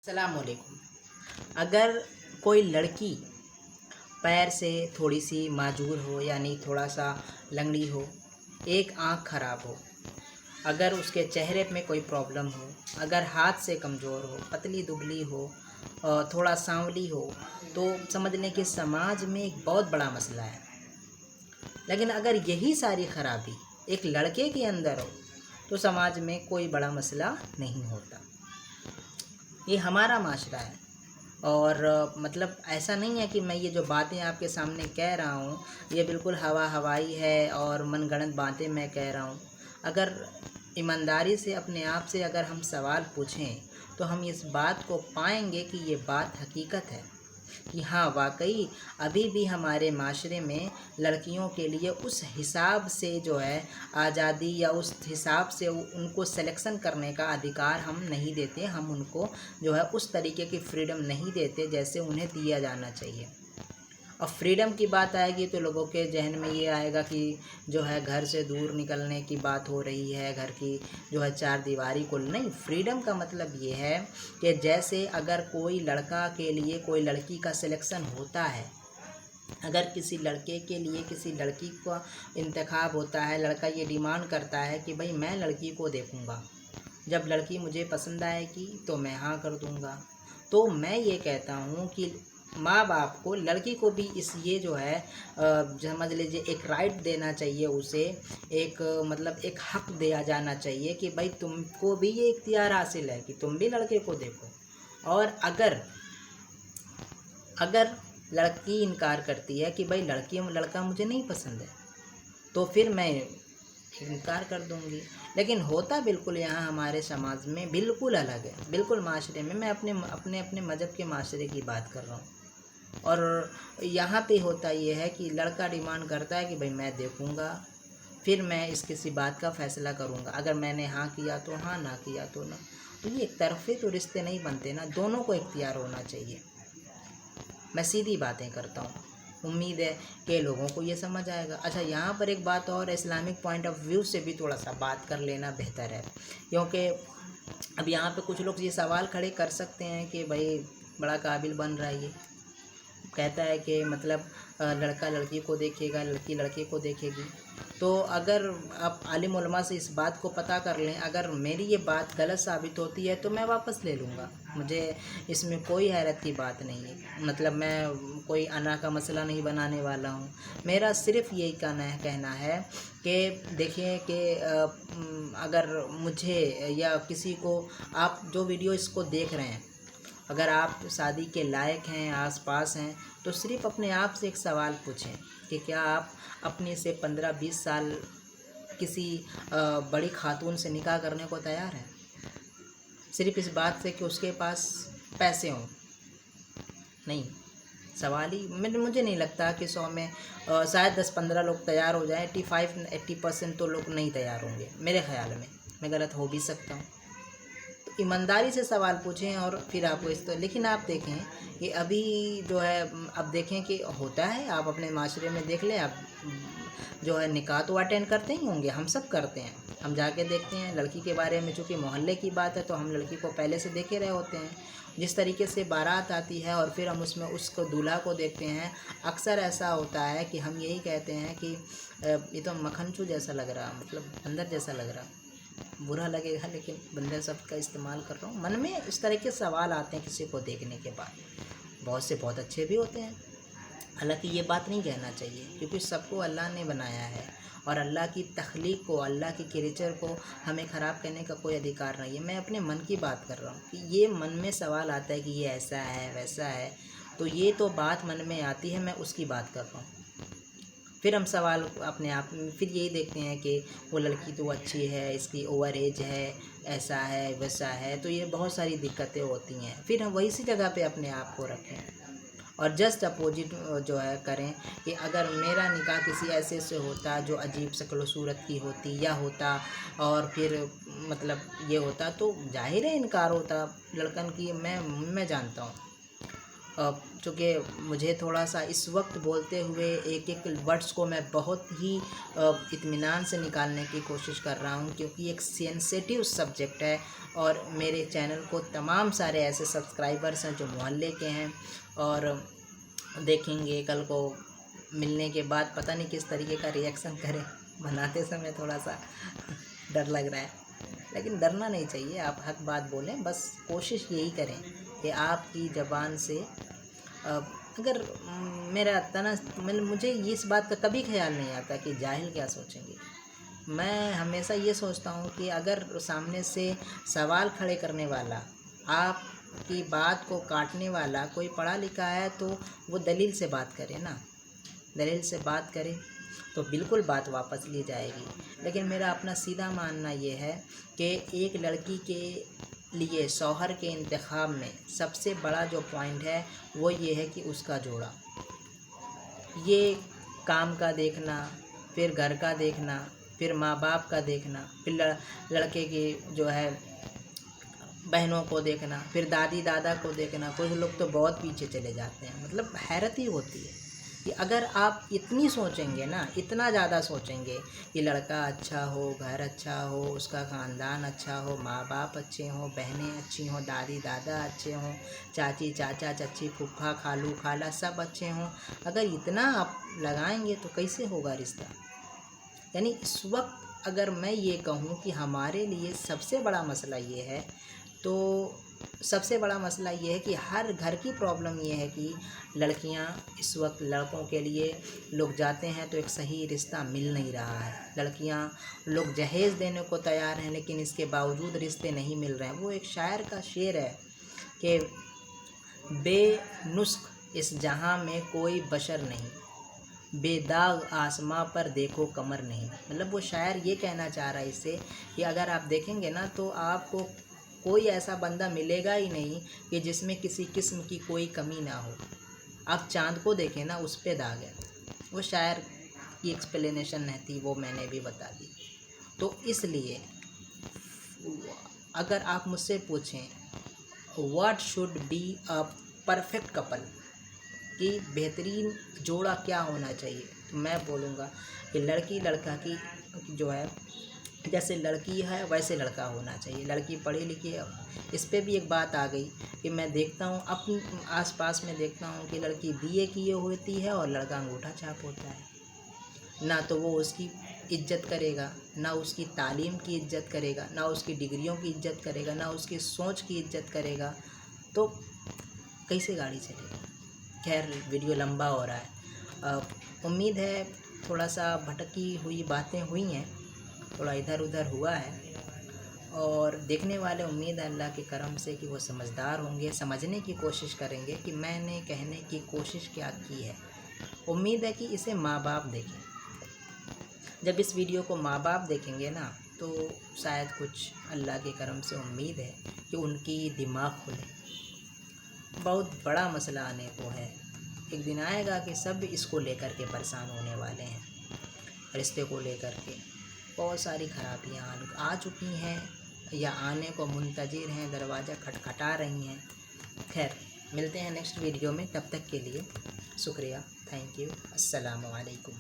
अस्सलामुअलैकुम। अगर कोई लड़की पैर से थोड़ी सी माजूर हो, यानी थोड़ा सा लंगड़ी हो, एक आँख ख़राब हो, अगर उसके चेहरे में कोई प्रॉब्लम हो, अगर हाथ से कमज़ोर हो, पतली दुबली हो और थोड़ा सांवली हो, तो समझ लें कि समाज में एक बहुत बड़ा मसला है। लेकिन अगर यही सारी ख़राबी एक लड़के के अंदर हो तो समाज में कोई बड़ा मसला नहीं होता। ये हमारा माशरा है। और मतलब ऐसा नहीं है कि मैं ये जो बातें आपके सामने कह रहा हूँ ये बिल्कुल हवाई है और मनगढ़ंत बातें मैं कह रहा हूँ। अगर ईमानदारी से अपने आप से अगर हम सवाल पूछें तो हम इस बात को पाएंगे कि ये बात हकीकत है कि हाँ, वाकई अभी भी हमारे माशरे में लड़कियों के लिए उस हिसाब से जो है आज़ादी या उस हिसाब से उनको सिलेक्शन करने का अधिकार हम नहीं देते। हम उनको जो है उस तरीके की फ्रीडम नहीं देते जैसे उन्हें दिया जाना चाहिए। और फ्रीडम की बात आएगी तो लोगों के जहन में ये आएगा कि जो है घर से दूर निकलने की बात हो रही है, घर की जो है चार दीवारी को नहीं। फ्रीडम का मतलब ये है कि जैसे अगर कोई लड़का के लिए कोई लड़की का सिलेक्शन होता है, अगर किसी लड़के के लिए किसी लड़की का इंतखाब होता है, लड़का ये डिमांड करता है कि भाई मैं लड़की को देखूँगा, जब लड़की मुझे पसंद आएगी तो मैं हाँ कर दूँगा। तो मैं ये कहता हूँ कि माँ बाप को लड़की को भी इस ये जो है समझ लीजिए एक राइट देना चाहिए उसे, एक मतलब एक हक दिया जाना चाहिए कि भाई तुमको भी ये इख्तियार हासिल है कि तुम भी लड़के को देखो। और अगर अगर लड़की इनकार करती है कि भाई लड़का मुझे नहीं पसंद है तो फिर मैं इनकार कर दूंगी। लेकिन होता बिल्कुल यहाँ हमारे समाज में बिल्कुल अलग है, बिल्कुल माशरे में। मैं अपने मज़हब के माशरे की बात कर रहा हूँ। और यहाँ पे होता ये है कि लड़का डिमांड करता है कि भाई मैं देखूँगा, फिर मैं इस किसी बात का फ़ैसला करूँगा। अगर मैंने हाँ किया तो हाँ, ना किया तो ना। तो ये एक तरफे तो रिश्ते नहीं बनते ना, दोनों को इख्तियार होना चाहिए। मैं सीधी बातें करता हूँ, उम्मीद है कि लोगों को ये समझ आएगा। अच्छा, यहाँ पर एक बात और, इस्लामिक पॉइंट ऑफ व्यू से भी थोड़ा सा बात कर लेना बेहतर है, क्योंकि अब यहाँ पे कुछ लोग ये सवाल खड़े कर सकते हैं कि भाई बड़ा काबिल बन रहा है, ये कहता है कि मतलब लड़का लड़की को देखेगा, लड़की लड़के को देखेगी। तो अगर आप आलिम उलमा से इस बात को पता कर लें, अगर मेरी ये बात गलत साबित होती है तो मैं वापस ले लूँगा, मुझे इसमें कोई हैरत की बात नहीं है। मतलब मैं कोई अना का मसला नहीं बनाने वाला हूँ। मेरा सिर्फ़ यही कहना है कि देखिए कि अगर मुझे या किसी को, आप जो वीडियो इसको देख रहे हैं, अगर आप शादी के लायक हैं, आसपास हैं, तो सिर्फ़ अपने आप से एक सवाल पूछें कि क्या आप अपने से 15-20 साल किसी बड़ी खातून से निकाह करने को तैयार हैं? सिर्फ़ इस बात से कि उसके पास पैसे हों? नहीं। सवाल ही मुझे नहीं लगता कि 100 में शायद 10-15 लोग तैयार हो जाएँ, 85-80% तो लोग नहीं तैयार होंगे मेरे ख़्याल में। मैं गलत हो भी सकता हूँ। ईमानदारी से सवाल पूछें और फिर आपको इस तो। लेकिन आप देखें कि अभी जो है, अब देखें कि होता है, आप अपने माशरे में देख लें, आप जो है निकाह तो अटेंड करते ही होंगे, हम सब करते हैं। हम जाके देखते हैं लड़की के बारे में, चूँकि मोहल्ले की बात है तो हम लड़की को पहले से देखे रहे होते हैं। जिस तरीके से बारात आती है और फिर हम उसमें उसको दूल्हा को देखते हैं, अक्सर ऐसा होता है कि हम यही कहते हैं कि ये तो मक्खनचू जैसा लग रहा, मतलब बंदर जैसा लग रहा। बुरा लगेगा लेकिन बंदर शब्द का इस्तेमाल कर रहा हूँ। मन में इस तरह के सवाल आते हैं किसी को देखने के बाद। बहुत से बहुत अच्छे भी होते हैं, हालांकि ये बात नहीं कहना चाहिए, क्योंकि सबको अल्लाह ने बनाया है और अल्लाह की तख्लीक को, अल्लाह की क्रिएचर को हमें ख़राब करने का कोई अधिकार नहीं है। मैं अपने मन की बात कर रहा हूँ कि ये मन में सवाल आता है कि ये ऐसा है वैसा है, तो ये तो बात मन में आती है, मैं उसकी बात कर रहा हूँ। फिर हम सवाल अपने आप में फिर यही देखते हैं कि वो लड़की तो अच्छी है, इसकी ओवर एज है, ऐसा है वैसा है, तो ये बहुत सारी दिक्कतें होती हैं। फिर हम वही सी जगह पे अपने आप को रखें और जस्ट अपोजिट जो है करें कि अगर मेरा निकाह किसी ऐसे से होता जो अजीब शक्ल सूरत की होती या होता, और फिर मतलब ये होता, तो जाहिर है इनकार होता लड़कन की। मैं जानता हूँ, चूँकि मुझे थोड़ा सा इस वक्त बोलते हुए एक एक वर्ड्स को मैं बहुत ही इत्मीनान से निकालने की कोशिश कर रहा हूँ, क्योंकि एक सेंसिटिव सब्जेक्ट है और मेरे चैनल को तमाम सारे ऐसे सब्सक्राइबर्स हैं जो मोहल्ले के हैं, और देखेंगे कल को मिलने के बाद पता नहीं किस तरीके का रिएक्शन करें। बनाते समय थोड़ा सा डर लग रहा है, लेकिन डरना नहीं चाहिए। आप हक बात बोलें, बस कोशिश यही करें कि आपकी ज़बान से अगर मेरा तना मुझे इस बात का कभी ख्याल नहीं आता कि जाहिल क्या सोचेंगे। मैं हमेशा ये सोचता हूँ कि अगर सामने से सवाल खड़े करने वाला, आपकी बात को काटने वाला कोई पढ़ा लिखा है तो वो दलील से बात करे ना, दलील से बात करे तो बिल्कुल बात वापस ली जाएगी। लेकिन मेरा अपना सीधा मानना ये है कि एक लड़की के लिए शौहर के इंतखाब में सबसे बड़ा जो पॉइंट है वो ये है कि उसका जोड़ा। ये काम का देखना, फिर घर का देखना, फिर माँ बाप का देखना, फिर लड़के की जो है बहनों को देखना, फिर दादी दादा को देखना। कुछ लोग तो बहुत पीछे चले जाते हैं। मतलब हैरत ही होती है कि अगर आप इतनी सोचेंगे ना, इतना ज़्यादा सोचेंगे कि लड़का अच्छा हो, घर अच्छा हो, उसका ख़ानदान अच्छा हो, माँ बाप अच्छे हों, बहनें अच्छी हों, दादी दादा अच्छे हों, चाची चाचा चच्ची फूफा खालू खाला सब अच्छे हों, अगर इतना आप लगाएंगे तो कैसे होगा रिश्ता। यानी इस वक्त अगर मैं ये कहूँ कि हमारे लिए सबसे बड़ा मसला ये है, तो सबसे बड़ा मसला ये है कि हर घर की प्रॉब्लम ये है कि लड़कियां इस वक्त, लड़कों के लिए लोग जाते हैं तो एक सही रिश्ता मिल नहीं रहा है। लड़कियां, लोग जहेज़ देने को तैयार हैं लेकिन इसके बावजूद रिश्ते नहीं मिल रहे हैं। वो एक शायर का शेर है कि बेनुस्ख इस जहां में कोई बशर नहीं, बेदाग आसमां पर देखो कमर नहीं। मतलब वो शायर ये कहना चाह रहा है इससे कि अगर आप देखेंगे ना तो आपको कोई ऐसा बंदा मिलेगा ही नहीं कि जिसमें किसी किस्म की कोई कमी ना हो। आप चाँद को देखें ना, उस पे दाग है। वो शायर की एक्सप्लेनेशन है थी, वो मैंने भी बता दी। तो इसलिए अगर आप मुझसे पूछें what should be a perfect couple, कि बेहतरीन जोड़ा क्या होना चाहिए, तो मैं बोलूँगा कि लड़की लड़का की जो है, जैसे लड़की है वैसे लड़का होना चाहिए। लड़की पढ़ी लिखी है, इस पे भी एक बात आ गई कि मैं देखता हूँ अपने आसपास में, देखता हूँ कि लड़की बीए किए होती है और लड़का अंगूठा छाप होता है। ना तो वो उसकी इज्जत करेगा, ना उसकी तालीम की इज्जत करेगा, ना उसकी डिग्रियों की इज्जत करेगा, ना उसकी सोच की इज्जत करेगा, तो कैसे गाड़ी चलेगी। खैर, वीडियो लंबा हो रहा है। उम्मीद है थोड़ा सा भटकी हुई बातें हुई हैं, थोड़ा इधर उधर हुआ है, और देखने वाले उम्मीद है अल्लाह के करम से कि वो समझदार होंगे, समझने की कोशिश करेंगे कि मैंने कहने की कोशिश क्या की है। उम्मीद है कि इसे माँ बाप देखें। जब इस वीडियो को माँ बाप देखेंगे ना तो शायद कुछ अल्लाह के करम से उम्मीद है कि उनकी दिमाग खुले। बहुत बड़ा मसला आने को है, एक दिन आएगा कि सब इसको लेकर के परेशान होने वाले हैं। रिश्ते को लेकर के बहुत सारी खराबियाँ आ चुकी हैं या आने को मुंतज़िर हैं, दरवाज़ा खटखटा रही हैं। खैर, मिलते हैं नेक्स्ट वीडियो में, तब तक के लिए शुक्रिया, थैंक यू, अस्सलामु अलैकुम।